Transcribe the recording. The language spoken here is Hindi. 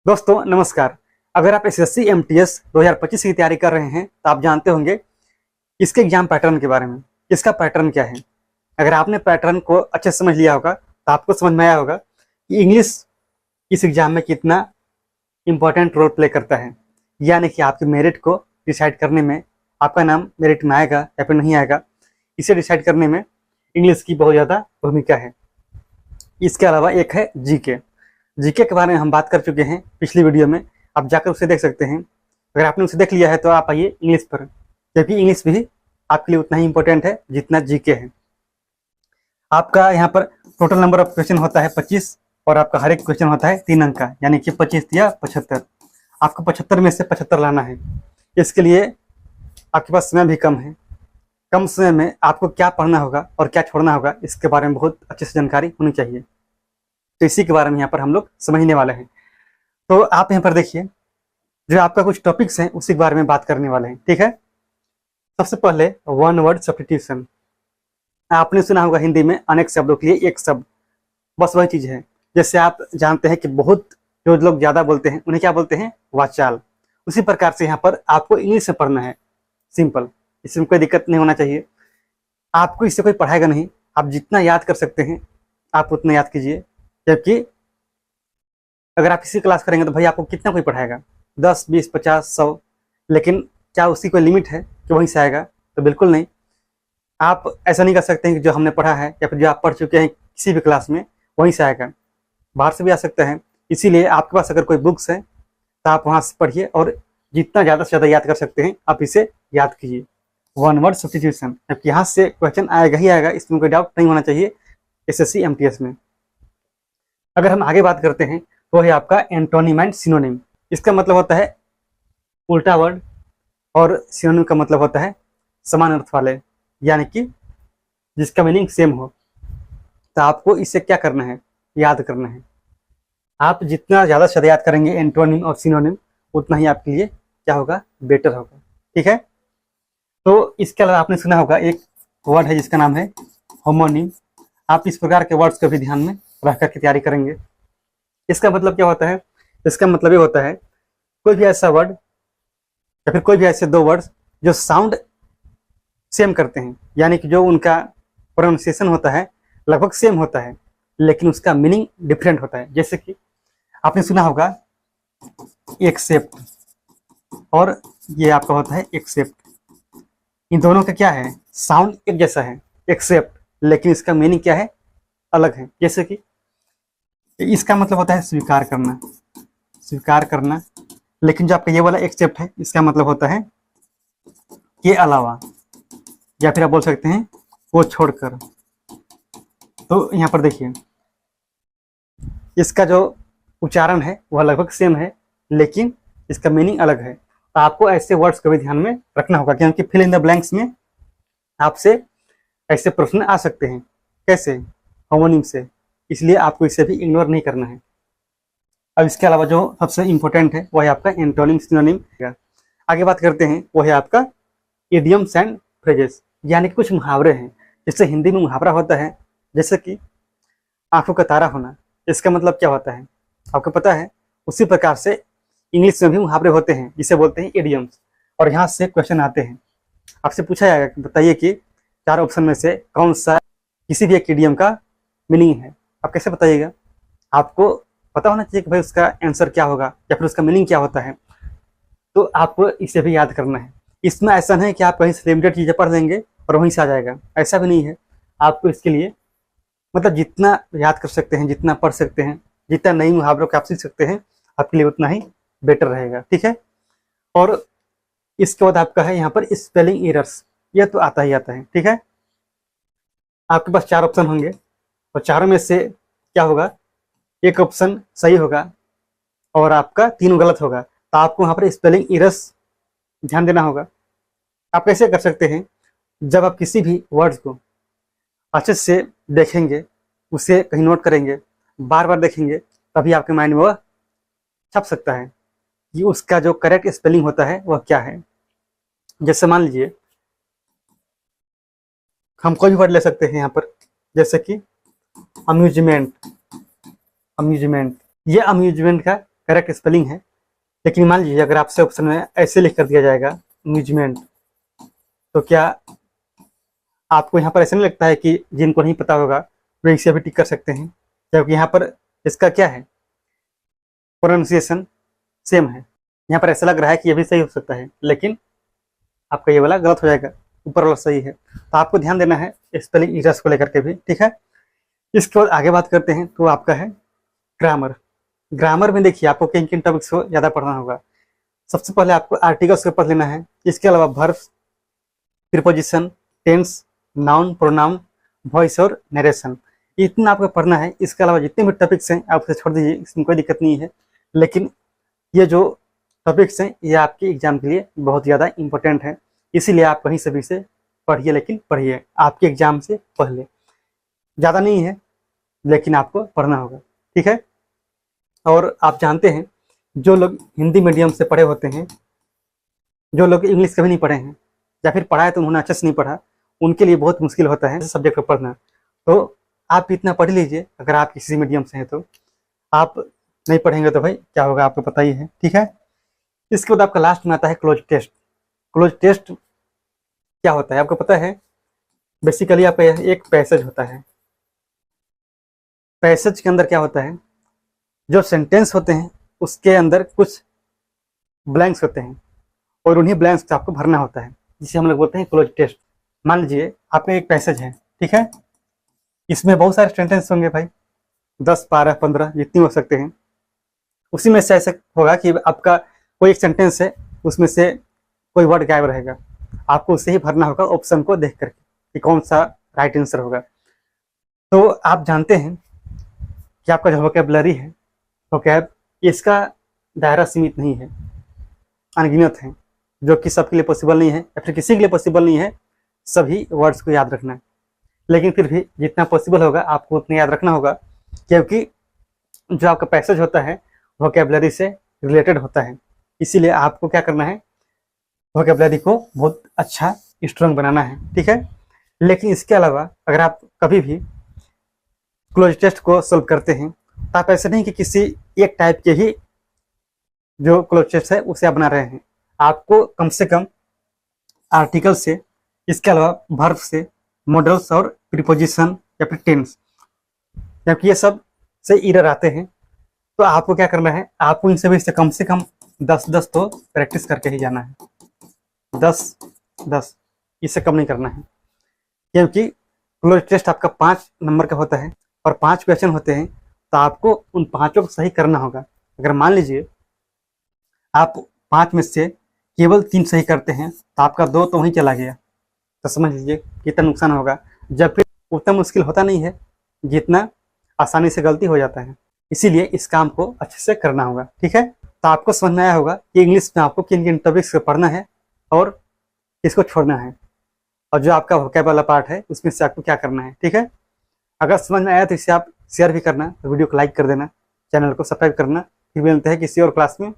दोस्तों नमस्कार। अगर आप एसएससी एमटीएस 2025 की तैयारी कर रहे हैं तो आप जानते होंगे इसके एग्जाम पैटर्न के बारे में। इसका पैटर्न क्या है? अगर आपने पैटर्न को अच्छे से समझ लिया होगा तो आपको समझ में आया होगा कि इंग्लिश इस एग्जाम में कितना इंपॉर्टेंट रोल प्ले करता है, यानी कि आपके मेरिट को डिसाइड करने में, आपका नाम मेरिट में आएगा या फिर नहीं आएगा, इसे डिसाइड करने में इंग्लिश की बहुत ज़्यादा भूमिका है। इसके अलावा एक है जीके। जीके के बारे में हम बात कर चुके हैं पिछली वीडियो में, आप जाकर उसे देख सकते हैं। अगर आपने उसे देख लिया है तो आप आइए इंग्लिश पर, क्योंकि इंग्लिश भी आपके लिए उतना ही इंपॉर्टेंट है जितना जीके है। आपका यहाँ पर टोटल नंबर ऑफ क्वेश्चन होता है 25 और आपका हर एक क्वेश्चन होता है 3 अंक का, यानी कि 25 या 75। आपको 75 में से 75 लाना है। इसके लिए आपके पास समय भी कम है। कम समय में आपको क्या पढ़ना होगा और क्या छोड़ना होगा, इसके बारे में बहुत अच्छे से जानकारी होनी चाहिए। तो इसी के बारे में यहाँ पर हम लोग समझने वाले हैं। तो आप यहाँ पर देखिए, जो आपका कुछ टॉपिक्स हैं उसी के बारे में बात करने वाले हैं, ठीक है। सबसे पहले वन वर्ड सब्स्टिट्यूशन। आपने सुना होगा हिंदी में अनेक शब्दों के लिए एक शब्द, बस वही चीज़ है। जैसे आप जानते हैं कि बहुत जो लोग ज़्यादा बोलते हैं उन्हें क्या बोलते हैं? वाचाल। उसी प्रकार से यहाँ पर आपको इंग्लिश में पढ़ना है, सिंपल। इसमें कोई दिक्कत नहीं होना चाहिए। आपको इससे कोई पढ़ाएगा नहीं, आप जितना याद कर सकते हैं आप उतना याद कीजिए। जबकि अगर आप इसी क्लास करेंगे तो भाई आपको कितना कोई पढ़ाएगा? 10, 20, 50, 100। लेकिन क्या उसकी कोई लिमिट है कि वहीं से आएगा? तो बिल्कुल नहीं। आप ऐसा नहीं कर सकते हैं कि जो हमने पढ़ा है या फिर जो आप पढ़ चुके हैं किसी भी क्लास में वहीं से आएगा। बाहर से भी आ सकता है। इसीलिए आपके पास अगर कोई बुक्स है तो आप वहाँ से पढ़िए और जितना ज़्यादा से ज़्यादा याद कर सकते हैं आप इसे याद कीजिए। वन वर्ड सब्स्टिट्यूशन, जबकि यहाँ से क्वेश्चन आएगा ही आएगा, इसमें कोई डाउट नहीं होना चाहिए एसएससी एमटीएस में। अगर हम आगे बात करते हैं तो है आपका एंटोनिम एंड सिनोनिम। इसका मतलब होता है उल्टा वर्ड और सिनोनिम का मतलब होता है समान अर्थ वाले, यानी कि जिसका मीनिंग सेम हो। तो आपको इससे क्या करना है? याद करना है। आप जितना ज़्यादा से ज़्यादा याद करेंगे एंटोनिम और सिनोनिम, उतना ही आपके लिए क्या होगा? बेटर होगा, ठीक है। तो इसके अलावा आपने सुना होगा एक वर्ड है जिसका नाम है होमोनिम। आप इस प्रकार के वर्ड्स को भी ध्यान में रख करके तैयारी करेंगे। इसका मतलब क्या होता है? इसका मतलब ये होता है कोई भी ऐसा वर्ड या फिर कोई भी ऐसे दो वर्ड्स जो साउंड सेम करते हैं, यानी कि जो उनका प्रोनाउंसिएशन होता है लगभग सेम होता है लेकिन उसका मीनिंग डिफरेंट होता है। जैसे कि आपने सुना होगा एक्सेप्ट, और ये आपका होता है एक्सेप्ट। इन दोनों का क्या है? साउंड एक जैसा है एक्सेप्ट, लेकिन इसका मीनिंग क्या है? अलग है। जैसे कि इसका मतलब होता है स्वीकार करना, स्वीकार करना। लेकिन जो आपका ये वाला एक्सेप्ट है इसका मतलब होता है के अलावा, या फिर आप बोल सकते हैं वो छोड़कर। तो यहाँ पर देखिए, इसका जो उच्चारण है वह लगभग सेम है लेकिन इसका मीनिंग अलग है। तो आपको ऐसे वर्ड्स को भी ध्यान में रखना होगा, क्योंकि फिल इन द ब्लैंक्स में आपसे ऐसे प्रश्न आ सकते हैं। कैसे? होमोनिम से। इसलिए आपको इसे भी इग्नोर नहीं करना है। अब इसके अलावा जो सबसे इंपॉर्टेंट है वह है आपका एंटोनिम सिनोनिम। आगे बात करते हैं वो है आपका इडियम्स एंड फ्रेजेस, यानी कि कुछ मुहावरे हैं। जैसे हिंदी में मुहावरा होता है, जैसे कि आंखों का तारा होना। इसका मतलब क्या होता है आपको पता है? उसी प्रकार से इंग्लिश में भी मुहावरे होते हैं जिसे बोलते हैं इडियम्स। और यहाँ से क्वेश्चन आते हैं, आपसे पूछा जाएगा कि बताइए कि 4 ऑप्शन में से कौन सा किसी भी एक इडियम का मीनिंग है। आप कैसे बताइएगा? आपको पता होना चाहिए कि भाई उसका आंसर क्या होगा या फिर उसका मीनिंग क्या होता है। तो आपको इसे भी याद करना है। इसमें ऐसा नहीं कि आप कहीं से लिमिटेड चीज़ें पढ़ लेंगे और वहीं से आ जाएगा, ऐसा भी नहीं है। आपको इसके लिए मतलब जितना याद कर सकते हैं, जितना पढ़ सकते हैं, जितना नई मुहावरों को आप सीख सकते हैं, आपके लिए उतना ही बेटर रहेगा, ठीक है। और इसके बाद आपका है यहाँ पर स्पेलिंग एरर्स। यह तो आता ही आता है, ठीक है। आपके पास 4 ऑप्शन होंगे और चारों में से क्या होगा? एक ऑप्शन सही होगा और आपका 3 गलत होगा। तो आपको वहाँ पर स्पेलिंग एरर्स ध्यान देना होगा। आप कैसे कर सकते हैं? जब आप किसी भी वर्ड्स को अच्छे से देखेंगे, उसे कहीं नोट करेंगे, बार बार देखेंगे, तभी आपके माइंड में वह छप सकता है कि उसका जो करेक्ट स्पेलिंग होता है वह क्या है। जैसे मान लीजिए हम कोई भी वर्ड ले सकते हैं यहाँ पर, जैसे कि अम्यूजमेंट। अम्यूजमेंट, ये अम्यूजमेंट का करेक्ट स्पेलिंग है। लेकिन मान लीजिए अगर आपसे ऑप्शन में ऐसे लिख कर दिया जाएगा अम्यूजमेंट, तो क्या आपको यहाँ पर ऐसा नहीं लगता है कि जिनको नहीं पता होगा वे इसे भी टिक कर सकते हैं, क्योंकि यहाँ पर इसका क्या है, प्रोनाउंसिएशन सेम है। यहाँ पर ऐसा लग रहा है कि ये भी सही हो सकता है, लेकिन आपका ये वाला गलत हो जाएगा, ऊपर वाला सही है। तो आपको ध्यान देना है स्पेलिंग एरर्स को लेकर के भी, ठीक है। इसके बाद आगे बात करते हैं तो आपका है ग्रामर। ग्रामर में देखिए आपको किन किन टॉपिक्स को ज़्यादा पढ़ना होगा। सबसे पहले आपको आर्टिकल्स को पढ़ लेना है। इसके अलावा verbs, preposition, tense, noun, pronoun, voice और नरेशन, इतना आपको पढ़ना है। इसके अलावा जितने भी टॉपिक्स हैं आप उसे छोड़ दीजिए, इसमें कोई दिक्कत नहीं है। लेकिन ये जो टॉपिक्स हैं ये आपके एग्जाम के लिए बहुत ज़्यादा इंपॉर्टेंट है, इसीलिए आप कहीं से भी से पढ़िए, लेकिन पढ़िए, आपके एग्जाम से पहले। ज़्यादा नहीं है लेकिन आपको पढ़ना होगा, ठीक है। और आप जानते हैं जो लोग हिंदी मीडियम से पढ़े होते हैं, जो लोग इंग्लिश कभी नहीं पढ़े हैं या फिर पढ़ा है तो उन्होंने अच्छे से नहीं पढ़ा, उनके लिए बहुत मुश्किल होता है सब्जेक्ट को पढ़ना। तो आप इतना पढ़ लीजिए, अगर आप किसी मीडियम से हैं तो। आप नहीं पढ़ेंगे तो भाई क्या होगा आपको पता ही है, ठीक है। इसके बाद आपका लास्ट में आता है क्लोज टेस्ट। क्लोज टेस्ट क्या होता है आपको पता है? बेसिकली आपका एक पैसेज होता है। पैसेज के अंदर क्या होता है, जो सेंटेंस होते हैं उसके अंदर कुछ ब्लैंक्स होते हैं और उन्हीं ब्लैंक्स को आपको भरना होता है, जिसे हम लोग बोलते हैं क्लोज टेस्ट। मान लीजिए आपका एक पैसेज है, ठीक है, इसमें बहुत सारे सेंटेंस होंगे भाई, 10, 12, 15 जितनी हो सकते हैं। उसी में से ऐसा होगा कि आपका कोई एक सेंटेंस है, उसमें से कोई वर्ड गायब रहेगा, आपको उससे ही भरना होगा ऑप्शन को देख करके कि कौन सा राइट आंसर होगा। तो आप जानते हैं कि आपका जो वोकैबुलरी है, वोकैब, इसका दायरा सीमित नहीं है, अनगिनत है, जो कि सबके लिए पॉसिबल नहीं है या फिर किसी के लिए पॉसिबल नहीं है सभी वर्ड्स को याद रखना। लेकिन फिर भी जितना पॉसिबल होगा आपको उतना याद रखना होगा, क्योंकि जो आपका पैसेज होता है वोकैबुलरी से रिलेटेड होता है। इसीलिए आपको क्या करना है, वोकैबुलरी को बहुत अच्छा स्ट्रॉन्ग बनाना है, ठीक है। लेकिन इसके अलावा अगर आप कभी भी क्लोज टेस्ट को सॉल्व करते हैं तो आप ऐसे नहीं कि किसी एक टाइप के ही जो क्लोज टेस्ट है उसे आप बना रहे हैं। आपको कम से कम आर्टिकल से, इसके अलावा वर्ब से, मॉडल्स और प्रीपोजिशन या फिर टेंस, जबकि ये सब से एरर आते हैं, तो आपको क्या करना है, आपको इन सभी से कम 10 तो प्रैक्टिस करके ही जाना है। 10 इससे कम नहीं करना है, क्योंकि क्लोज टेस्ट आपका 5 नंबर का होता है और 5 क्वेश्चन होते हैं, तो आपको उन 5 को सही करना होगा। अगर मान लीजिए आप 5 में से केवल 3 सही करते हैं तो आपका 2 तो वहीं चला गया, तो समझ लीजिए कितना नुकसान होगा। जब फिर उतना मुश्किल होता नहीं है जितना आसानी से गलती हो जाता है। इसीलिए इस काम को अच्छे से करना होगा, ठीक है। तो आपको समझ में आया होगा कि इंग्लिश में आपको किन किन टॉपिक्स को पढ़ना है और किसको छोड़ना है, और जो आपका वोकैब वाला पार्ट है उसमें से आपको क्या करना है, ठीक है। अगर समझ में आया तो इसे आप शेयर भी करना, वीडियो को लाइक कर देना, चैनल को सब्सक्राइब करना। फिर मिलते हैं किसी और क्लास में।